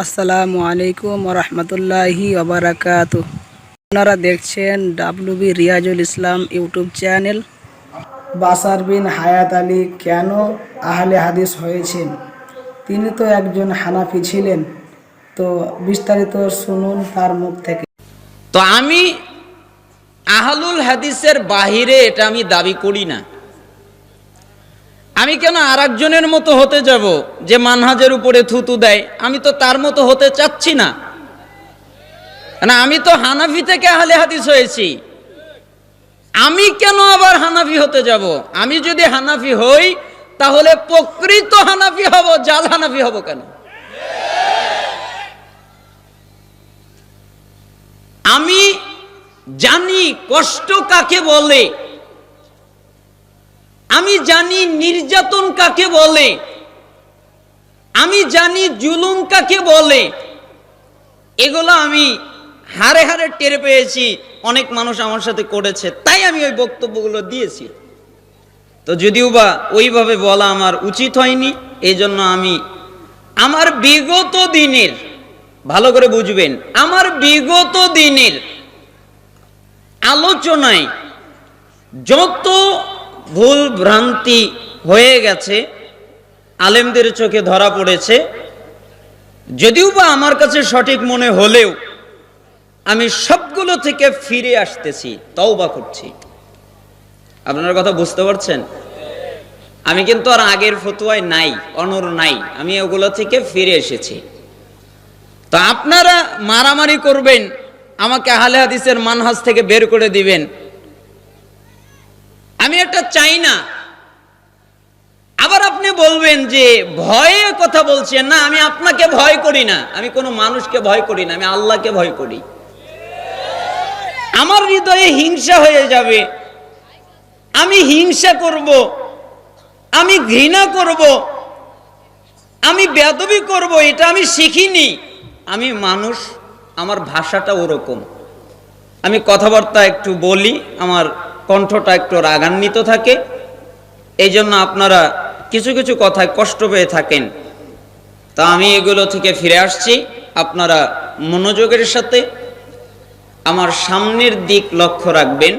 আসসালামু আলাইকুম রহমতুল্লাহি ওবারাকাতু। আপনারা দেখছেন ডাব্লুবি রিয়াজুল ইসলাম ইউটিউব চ্যানেল। বাশার বিন হায়াত আলী কেন আহলে হাদিস হয়েছেন? তিনি তো একজন হানাফি ছিলেন। তো বিস্তারিত শুনুন তার মুখ থেকে। তো আমি আহলুল হাদিসের বাহিরে এটা আমি দাবি করি না। আমি কেন আরেকজনের মতো হতে যাব যে মানহাজের উপরে থুতু দেয়? আমি তো তার মতো হতে চাচ্ছি না। আমি তো হানাফি থেকে আহলে হাদিস হয়েছি। আমি কেন আবার হানাফি হতে যাব? আমি যদি হানাফি হই তাহলে প্রকৃত হানাফি হব, জাল হানাফি হব কেন? আমি জানি কষ্ট কাকে বলে, আমি জানি নির্যাতন কাকে বলে, আমি জানি জুলুম কাকে বলে। এগুলো আমি হারে হারে টের পেয়েছি, অনেক মানুষ আমার সাথে করেছে, তাই আমি ওই বক্তব্যগুলো দিয়েছি। তো যদিও বা ওইভাবে বলা আমার উচিত হয়নি, এই জন্য আমি আমার বিগত দিনের, ভালো করে বুঝবেন, আমার বিগত দিনের আলোচনায় যত ভুল ভ্রান্তি হয়ে গেছে আলেমদের চোখে ধরা পড়েছে, যদিও বা আমার কাছে সঠিক মনে হলেও আমি সবগুলো থেকে ফিরে আসতেছি, তওবা করছি। আপনার কথা বুঝতে পারছেন? আমি কিন্তু আর আগের ফতোয়ায় নাই, অনর নাই, আমি ওগুলো থেকে ফিরে এসেছি। তো আপনারা মারামারি করবেন, আমাকে আহলে হাদিসের মানহাজ থেকে বের করে দিবেন, আমি এটা চাই না। আবার আপনি বলবেন যে ভয়ে কথা বলছেন। না, আমি আপনাকে ভয় করি না, আমি কোনো মানুষকে ভয় করি না, আমি আল্লাহকে ভয় করি। আমার হৃদয়ে হিংসা হয়ে যাবে, আমি হিংসা করব, আমি ঘৃণা করব, আমি বেয়াদবি করব, এটা আমি শিখিনি। আমি মানুষ, আমার ভাষাটা ওরকম, আমি কথাবার্তা একটু বলি, আমার কণ্ঠটা একটু রাগান্বিত থাকে, এই জন্য আপনারা কিছু কিছু কথায় কষ্ট পেয়ে থাকেন। তা আমি এগুলো থেকে ফিরে আসছি। আপনারা মনোযোগের সাথে আমার সামনের দিক লক্ষ্য রাখবেন।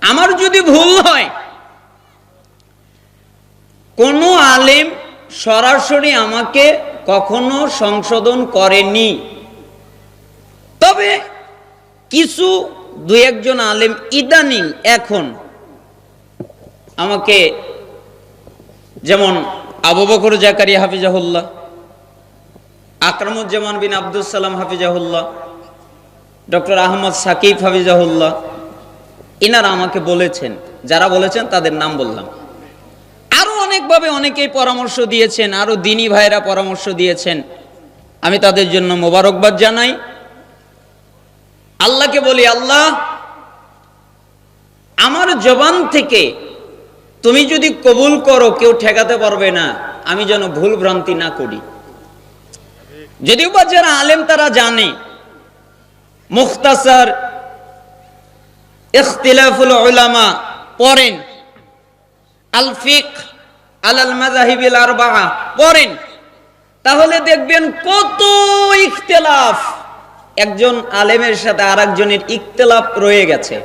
আমার যদি ভুল হয়, কোনো আলেম সরাসরি আমাকে কখনো সংশোধন করেনি, তবে কিছু দুই একজন আলেম ইদানিং এখন আমাকে, যেমন আবু বকর জাকারিয়া হাফিজাহুল্লাহ, আকরামুজ্জামান বিন আব্দুল সালাম হাফিজাহুল্লাহ, ডক্টর আহমদ সাকিব হাফিজাহুল্লাহ, এনারা আমাকে বলেছেন, যারা বলেছেন তাদের নাম বললাম। আরো অনেকভাবে অনেকেই পরামর্শ দিয়েছেন, আরো দিনী ভাইরা পরামর্শ দিয়েছেন, আমি তাদের জন্য মোবারকবাদ জানাই। আল্লাহকে বলি, আল্লাহ আমার জবান থেকে তুমি যদি কবুল করো, কেউ ঠেকাতে পারবে না, আমি যেন ভুল ভ্রান্তি না করি। যদিও বা যারা আলেম তারা জানে, মুখতাসার ইখতিলাফুল উলামা পড়েন, আল ফিকহ আলাল মাযাহিবিল আরবাআ পড়েন, তাহলে দেখবেন কত ইখতিলাফ, একজন আলেমের সাথে আরেকজনের ইখতিলাফ রয়ে গেছে।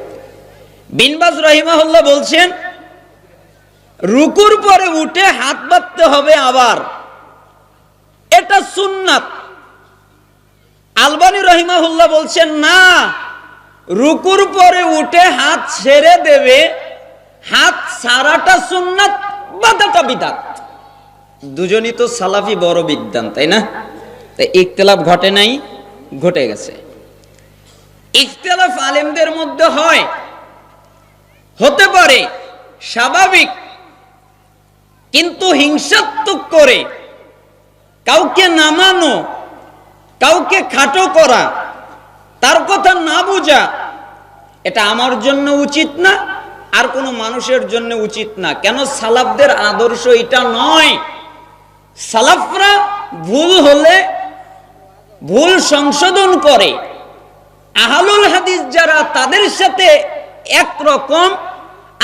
বিন বাজ রাহিমাহুল্লাহ বলছেন, রুকুর পরে উঠে হাত বাঁধতে হবে, আবার এটা সুন্নাত। আলবানী রাহিমাহুল্লাহ বলছেন, না, রুকুর পরে উঠে হাত ছেড়ে দেবে, হাত ছাড়াটা সুন্নাত, বাঁধাটা বিদআত। দুজনই তো সালাফি বড় বিদ্বান, তাই না? তাই ইখতিলাফ ঘটে নাই, ঘটে গেছে। ইখতিলাফ আলেমদের মধ্যে হয়, হতে পারে, স্বাভাবিক, কিন্তু হিংসাত্মক করে কাউকে নামানো, কাউকে খাটো করা, তার কথা না বোঝা, এটা আমার জন্য উচিত না, আর কোনো মানুষের জন্য উচিত না। কেন? সালাফদের আদর্শ এটা নয়। সালাফরা ভুল হলে ভুল সংশোধন করে, আহলুল হাদিস যারা তাদের সাথে একরকম,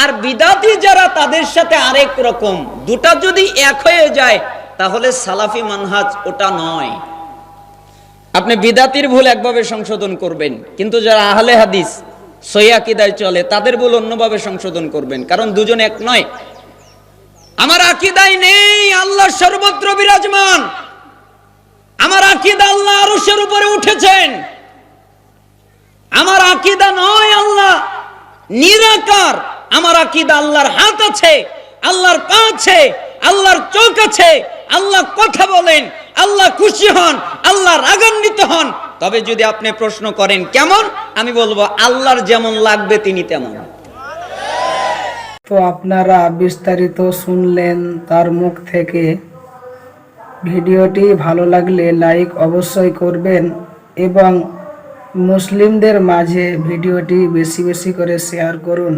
আর বিদাতি যারা তাদের সাথে আরেক রকম। দুটা যদি এক হয়ে যায় তাহলে সালাফি মানহাজ ওটা নয়। আপনি বিদাতির ভুল একভাবে সংশোধন করবেন, কিন্তু যারা আহলে হাদিস সহিহ আকীদায় চলে তাদের ভুল অন্যভাবে সংশোধন করবেন, কারণ দুজন এক নয়। আমার আকীদায় নেই আল্লাহ সর্বত্র বিরাজমান, আমার আকীদা আল্লাহ আরশের উপরে উঠেছেন। আমার আকীদা নয় আল্লাহ নিরাকার, আমার আকীদা আল্লাহর হাত আছে, আল্লাহর পা আছে, আল্লাহর চোখ আছে, আল্লাহ কথা বলেন, আল্লাহ খুশি হন, আল্লাহ রাগান্বিত হন। তবে যদি আপনি প্রশ্ন করেন কেমন, আমি বলবো আল্লাহর যেমন লাগবে তিনি তেমন। তো আপনারা বিস্তারিত শুনলেন তার মুখ থেকে। ভিডিওটি ভালো লাগলে লাইক অবশ্যই করবেন এবং মুসলিমদের মাঝে ভিডিওটি বেশি বেশি করে শেয়ার করুন।